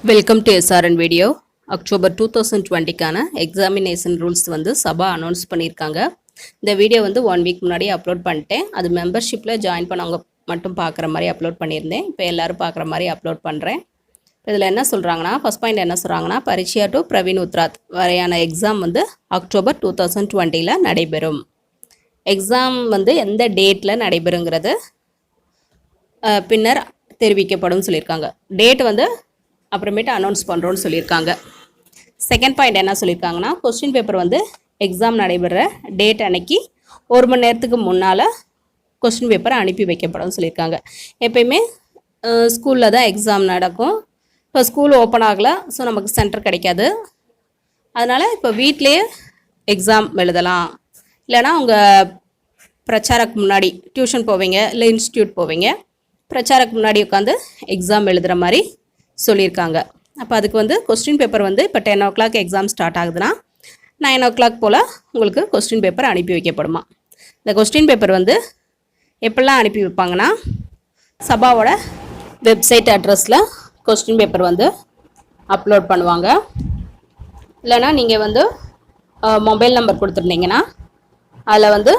Welcome to SRN video. October 2020க்கான examination rules வந்து சபா அனௌன்ஸ் பண்ணியிருக்காங்க. இந்த வீடியோ வந்து 1 வீக் முன்னாடி அப்லோட் பண்ணிட்டேன். அது மெம்பர்ஷிப்பில் ஜாயின் பண்ணவங்க மட்டும் பார்க்குற மாதிரி அப்லோட் பண்ணியிருந்தேன். இப்போ எல்லோரும் பார்க்குற மாதிரி அப்லோட் பண்ணுறேன். இதில் என்ன சொல்கிறாங்கன்னா, ஃபஸ்ட் பாயிண்ட் என்ன சொல்கிறாங்கன்னா, பரீட்சையா டு பிரவீன் உத்ராத் வரையான எக்ஸாம் வந்து அக்டோபர் 2020 நடைபெறும். எக்ஸாம் வந்து எந்த டேட்டில் நடைபெறுங்கிறது பின்னர் தெரிவிக்கப்படும் சொல்லியிருக்காங்க. டேட் வந்து அப்புறமேட்டு அனௌன்ஸ் பண்ணுறோன்னு சொல்லியிருக்காங்க. செகண்ட் பாயிண்ட் என்ன சொல்லியிருக்காங்கன்னா, கொஸ்டின் பேப்பர் வந்து எக்ஸாம் நடைபெற டேட் அன்னைக்கு 1 மணி நேரத்துக்கு முன்னால் கொஸ்டின் பேப்பரை அனுப்பி வைக்கப்படும் சொல்லியிருக்காங்க. எப்பயுமே ஸ்கூலில் தான் எக்ஸாம் நடக்கும். இப்போ ஸ்கூல் ஓப்பன் ஆகலை, ஸோ நமக்கு சென்டர் கிடைக்காது. அதனால் இப்போ வீட்லேயே எக்ஸாம் எழுதலாம். இல்லைனா உங்கள் பிரச்சாரக்கு முன்னாடி டியூஷன் போவீங்க, இல்லை இன்ஸ்டியூட் போவீங்க, பிரச்சாரக்கு முன்னாடி உட்காந்து எக்ஸாம் எழுதுகிற மாதிரி சொல்லியிருக்காங்க. அப்போ அதுக்கு வந்து கொஸ்டின் பேப்பர் வந்து இப்போ 10 o'clock எக்ஸாம் ஸ்டார்ட் ஆகுதுன்னா 9 o'clock போல் உங்களுக்கு கொஸ்டின் பேப்பர் அனுப்பி வைக்கப்படுமா. இந்த கொஸ்டின் பேப்பர் வந்து எப்படிலாம் அனுப்பி வைப்பாங்கன்னா, சபாவோட வெப்சைட் அட்ரஸில் கொஸ்டின் பேப்பர் வந்து அப்லோட் பண்ணுவாங்க. இல்லைனா நீங்கள் வந்து மொபைல் நம்பர் கொடுத்துருந்தீங்கன்னா அதில் வந்து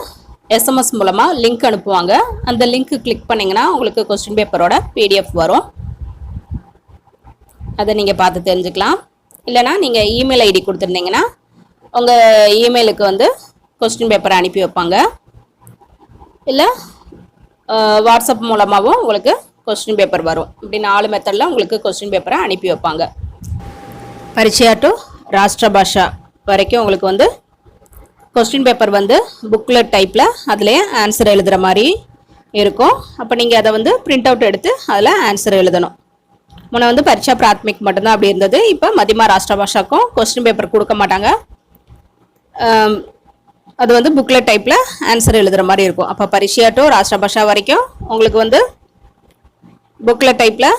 எஸ்எம்எஸ் மூலமாக லிங்க் அனுப்புவாங்க. அந்த லிங்க்கு கிளிக் பண்ணிங்கன்னா உங்களுக்கு கொஸ்டின் பேப்பரோட பிடிஎஃப் வரும். அதை நீங்கள் பார்த்து தெரிஞ்சுக்கலாம். இல்லைனா நீங்கள் இமெயில் ஐடி கொடுத்துருந்தீங்கன்னா உங்கள் இமெயிலுக்கு வந்து கொஸ்டின் பேப்பரை அனுப்பி வைப்பாங்க. இல்லை வாட்ஸ்அப் மூலமாகவும் உங்களுக்கு கொஸ்டின் பேப்பர் வரும். இப்படி 4 மெத்தடில் உங்களுக்கு கொஸ்டின் பேப்பரை அனுப்பி வைப்பாங்க. பரீட்சையா டு ராஷ்டிர பாஷா வரைக்கும் உங்களுக்கு வந்து கொஸ்டின் பேப்பர் வந்து புக்லெட் டைப்பில் அதிலே ஆன்சர் எழுதுகிற மாதிரி இருக்கும். அப்போ நீங்கள் அதை வந்து பிரிண்ட் அவுட் எடுத்து அதில் ஆன்சர் எழுதணும். முன்ன வந்து பரீட்சா பிராத்மிக் மட்டும்தான் அப்படி இருந்தது. இப்போ மதிமா ராஷ்டிர பாஷாக்கும் கொஸ்டின் பேப்பர் கொடுக்க மாட்டாங்க. அது வந்து புக்லெட் டைப்பில் ஆன்சர் எழுதுகிற மாதிரி இருக்கும். அப்போ பரீட்சையா டு ராஷ்டிர பாஷா வரைக்கும் உங்களுக்கு வந்து புக்லெட் டைப்பில்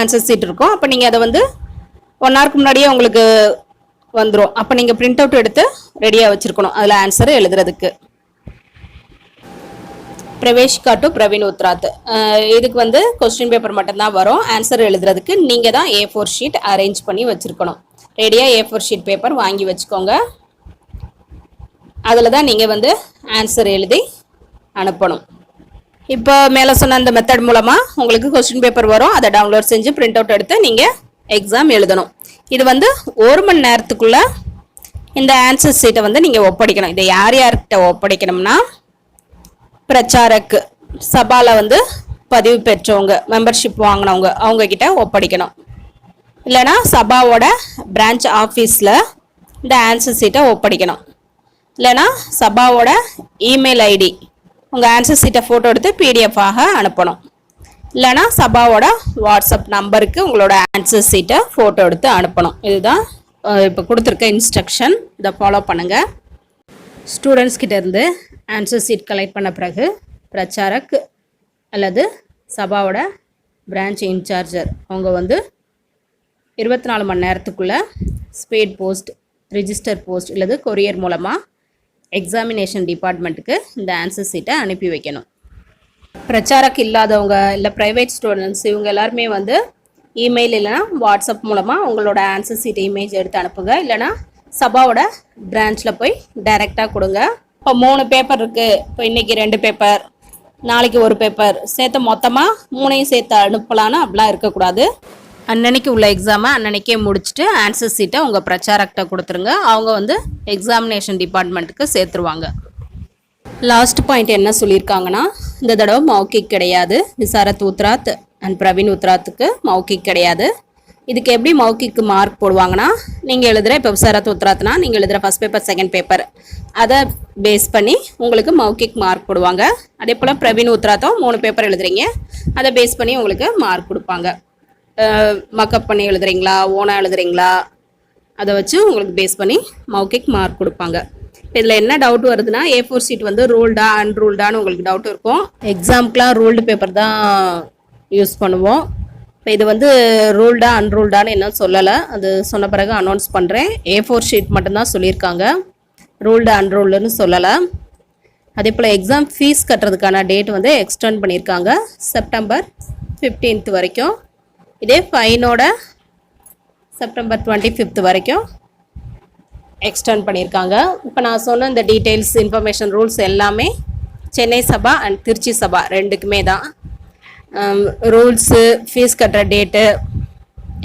ஆன்சர் சீட் இருக்கும். அப்போ நீங்கள் அதை வந்து 1 hourக்கு முன்னாடியே உங்களுக்கு வந்துடும். அப்போ நீங்கள் பிரிண்ட் அவுட் எடுத்து ரெடியாக வச்சுருக்கணும் அதில் ஆன்சர் எழுதுறதுக்கு. பிரவேஷிகா டு பிரவீன் உத்ராத் இதுக்கு வந்து கொஸ்டின் பேப்பர் மட்டும்தான் வரும். ஆன்சர் எழுதுறதுக்கு நீங்கள் தான் A4 ஷீட் அரேஞ்ச் பண்ணி வச்சுருக்கணும். ரெடியாக A4 ஷீட் பேப்பர் வாங்கி வச்சுக்கோங்க. அதில் தான் நீங்கள் வந்து ஆன்சர் எழுதி அனுப்பணும். இப்போ மேலே சொன்ன அந்த மெத்தட் மூலமாக உங்களுக்கு கொஸ்டின் பேப்பர் வரும். அதை டவுன்லோட் செஞ்சு பிரிண்ட் அவுட் எடுத்து நீங்கள் எக்ஸாம் எழுதணும். இது வந்து 1 மணி நேரத்துக்குள்ளே இந்த ஆன்சர் ஷீட்டை வந்து நீங்கள் ஒப்படைக்கணும். இதை யார் யார்கிட்ட ஒப்படைக்கணும்னா, பிரச்சாரக்கு சபாவில் வந்து பதிவு பெற்றவங்க, மெம்பர்ஷிப் வாங்கினவங்க, அவங்கக்கிட்ட ஒப்படைக்கணும். இல்லைனா சபாவோட பிரான்ச் ஆஃபீஸில் இந்த ஆன்சர் ஷீட்டை ஒப்படைக்கணும். இல்லைனா சபாவோட இமெயில் ஐடி உங்கள் ஆன்சர் ஷீட்டை ஃபோட்டோ எடுத்து பிடிஎஃபாக அனுப்பணும். இல்லைனா சபாவோட வாட்ஸ்அப் நம்பருக்கு உங்களோட ஆன்சர் ஷீட்டை ஃபோட்டோ எடுத்து அனுப்பணும். இதுதான் இப்போ கொடுத்துருக்க இன்ஸ்ட்ரக்ஷன். இதை ஃபாலோ பண்ணுங்கள். ஸ்டூடெண்ட்ஸ் கிட்டேருந்து ஆன்சர் ஷீட் கலெக்ட் பண்ண பிறகு பிரச்சாரக் அல்லது சபாவோட பிரான்ச் இன்சார்ஜர் அவங்க வந்து 24 மணி நேரத்துக்குள்ளே ஸ்பீட் போஸ்ட், ரிஜிஸ்டர் போஸ்ட் அல்லது கொரியர் மூலமாக எக்ஸாமினேஷன் டிபார்ட்மெண்ட்டுக்கு இந்த ஆன்சர் ஷீட்டை அனுப்பி வைக்கணும். பிரச்சாரக் இல்லாதவங்க இல்லை ப்ரைவேட் ஸ்டூடெண்ட்ஸ் இவங்க எல்லாருமே வந்து இமெயில் இல்லைனா வாட்ஸ்அப் மூலமாக உங்களோட ஆன்சர் ஷீட் இமேஜ் எடுத்து அனுப்புங்க. இல்லைனா சபாவோட பிரான்ச்சில் போய் டைரெக்டாக கொடுங்க. இப்போ 3 பேப்பர் இருக்குது, இப்போ இன்றைக்கி 2 பேப்பர், நாளைக்கு 1 பேப்பர் சேர்த்து மொத்தமாக 3ஐயும் சேர்த்து அனுப்பலான்னு அப்படிலாம் இருக்கக்கூடாது. அன்னன்னைக்கு உள்ள எக்ஸாமை அன்னன்னைக்கே முடிச்சுட்டு ஆன்சர் ஷீட்டை உங்கள் பிரச்சாரக்கிட்ட கொடுத்துருங்க. அவங்க வந்து எக்ஸாமினேஷன் டிபார்ட்மெண்ட்டுக்கு சேர்த்துருவாங்க. லாஸ்ட் பாயிண்ட் என்ன சொல்லியிருக்காங்கன்னா, இந்த தடவை மௌகிக் கிடையாது. விசாரத் உத்ராத் அண்ட் பிரவீன் உத்ராத்துக்கு மௌகிக் கிடையாது. இதுக்கு எப்படி மௌகிக்கு மார்க் போடுவாங்கன்னா, நீங்கள் எழுதுகிற இப்போ விசாரத் உத்ராத்னா நீங்கள் எழுதுகிற ஃபஸ்ட் பேப்பர், செகண்ட் பேப்பர் அதை பேஸ் பண்ணி உங்களுக்கு மௌகிக் மார்க் போடுவாங்க. அதே போல் பிரவீன் உத்ராத்தும் 3 பேப்பர் எழுதுறீங்க, அதை பேஸ் பண்ணி உங்களுக்கு மார்க் கொடுப்பாங்க. மக்கப் பண்ணி எழுதுறீங்களா, ஓனாக எழுதுறீங்களா, அதை வச்சு உங்களுக்கு பேஸ் பண்ணி மௌகிக் மார்க் கொடுப்பாங்க. இதில் என்ன டவுட் வருதுன்னா, A4 ஷீட் வந்து ரூல்டா அன்ரூல்டான்னு உங்களுக்கு டவுட் இருக்கும். எக்ஸாமுக்கெலாம் ரூல்டு பேப்பர் தான் யூஸ் பண்ணுவோம். இப்போ இது வந்து ரூல்டா அன்ரூல்டான்னு என்ன சொல்லலை, அது சொன்ன பிறகு அனௌன்ஸ் பண்ணுறேன். A4 ஷீட் மட்டும்தான் சொல்லியிருக்காங்க, ரூல்டு அன்ரூல்டுன்னு சொல்லலை. அதே போல் எக்ஸாம் ஃபீஸ் கட்டுறதுக்கான டேட் வந்து எக்ஸ்டெண்ட் பண்ணியிருக்காங்க செப்டம்பர் 15th வரைக்கும். இதே ஃபைனோட செப்டம்பர் 25th வரைக்கும் எக்ஸ்டெண்ட் பண்ணியிருக்காங்க. இப்போ நான் சொன்ன இந்த டீட்டெயில்ஸ் இன்ஃபர்மேஷன் ரூல்ஸ் எல்லாமே சென்னை சபா அண்ட் திருச்சி சபா ரெண்டுக்குமே தான். ரூல்ஸு, ஃபீஸ் கட்டுற டேட்டு,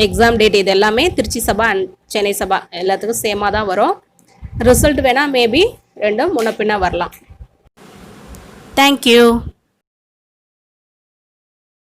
எக்ஸாம் டேட் இது எல்லாமே திருச்சி சபா அண்ட் சென்னை சபா எல்லாத்துக்கும் சேமாக தான் வரும். ரிசல்ட் வேணால் மேபி ரெண்டும் முன்ன பின்ன வரலாம். தேங்க்யூ.